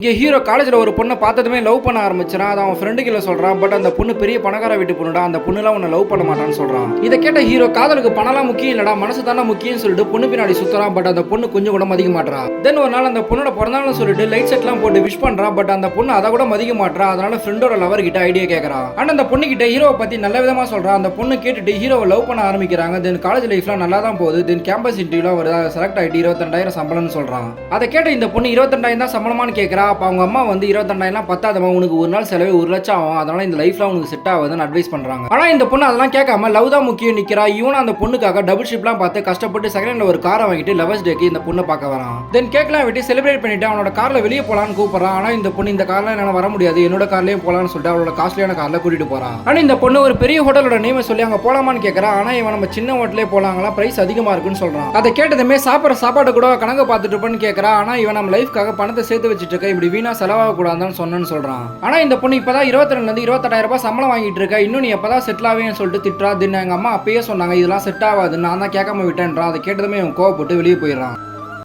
இங்கே ஹீரோ காலேஜில் ஒரு பொண்ணை பார்த்ததுமே லவ் பண்ண ஆரம்பிச்சான். அதை அவன் ஃப்ரெண்டு கிட்ட சொல்கிறான். பட் அந்த பொண்ணு பெரிய பணக்கார வீட்டு பொண்ணுடா, அந்த பொண்ணுலாம் உன்னை லவ் பண்ண மாட்டான்னு சொல்கிறான். இதை கேட்ட ஹீரோ காதலுக்கு பணம்லாம் முக்கியம் இல்லடா, மனசு தானே முக்கியம்னு சொல்லிட்டு பொண்ணு பின்னாடி சுற்றுறான். பட் அந்த பொண்ணு கொஞ்சம் கூட மதிக்க மாட்டா. தென் ஒரு நாள் அந்த பொண்ணோட பிறந்தாலும் சொல்லிட்டு லைட் செட்லாம் போட்டு விஷ் பண்ணுறான். பட் அந்த பொண்ணு அதை கூட மதிக்க மாட்டா. அதனால ஃப்ரெண்டோட லவர் கிட்ட ஐடியா கேட்கறான். ஆனால் அந்த பொண்ணு கிட்ட ஹீரோவை பற்றி நல்ல விதமாக சொல்கிறான். அந்த பொண்ணு கேட்டுட்டு ஹீரோவை லவ் பண்ண ஆரம்பிக்கிறாங்க. தென் காலேஜ் லைஃப்லாம் நல்லா தான் போகுது. தென் கேம்பஸ் இன்டர்வியூலாம் வருது, செலக்ட் ஆகிட்டு 22,000 சம்பளம்னு சொல்கிறான். அதை கேட்ட இந்த பொண்ணு 22,000 தான் சம்பளமானு கேட்குறா. அப்போ அவங்க அம்மா வந்து 22,000 பத்தாதமா, உனக்கு ஒரு நாள் செலவே 1 லட்சம் ஆகும், அதனால இந்த லைஃப்ல உனக்கு செட் ஆகுதுன்னு அட்வைஸ் பண்றாங்க. ஆனா இந்த பொண்ணு அதெல்லாம் கேட்காம லவ் தான் முக்கியம் நிக்கிறா. இவனும் அந்த பொண்ணுக்காக டபுள் ஷிப்லாம் பார்த்து கஷ்டப்பட்டு செகண்ட்ல ஒரு காரை வாங்கிட்டு லவர்ஸ் டேக்கு இந்த பொண்ணை பார்க்க வரான். தென் கேக்லாம் வெட்டி செலிப்ரேட் பண்ணிட்டு அவனோட கார்ல வெளியே போலான்னு கூப்பிடுறான். ஆனா இந்த பொண்ணு இந்த கார்ல என்னால வர முடியாது, என்னோட கார்லயே போலான்னு சொல்லிட்டு அவளோட காஸ்ட்லியான கார்ல கூட்டிட்டு போறான். ஆனா இந்த பொண்ணு ஒரு பெரிய ஹோட்டலோட நேம் சொல்லி அங்க போலாமான்னு கேட்கறா. ஆனா இவன் நம்ம சின்ன ஹோட்டலே போலாங்களா, பிரைஸ் அதிகமா இருக்குன்னு சொல்றான். அதை கேட்டதுமே சாப்பிட்ற சாப்பாடு கூட கணக்கு பார்த்துட்டு இருப்பேன்னு கேட்கறா. ஆனா இவன் நம்ம லைஃப்காக பணத்தை சேர்த்து வச்சுட்டு இருக்க, இப்படி வீணா செலவாக கூடாதுன்னு சொன்னேன்னு சொல்றான். ஆனா இந்த பொண்ணு இப்பதான் 22,000 28,000 ரூபாய் சம்பளம் வாங்கிட்டு இருக்க, இன்னும் நீ எப்பதான் செட்டில் ஆவேன்னு சொல்லிட்டு திட்டுறா. தின்னு எங்க அம்மா அப்பயே சொன்னாங்க இதெல்லாம் செட் ஆகாது, நான் தான் கேட்காம விட்டேன்றான். அதை கேட்டதுமே இவன் கோவப்பட்டு வெளியே போயிடறான்.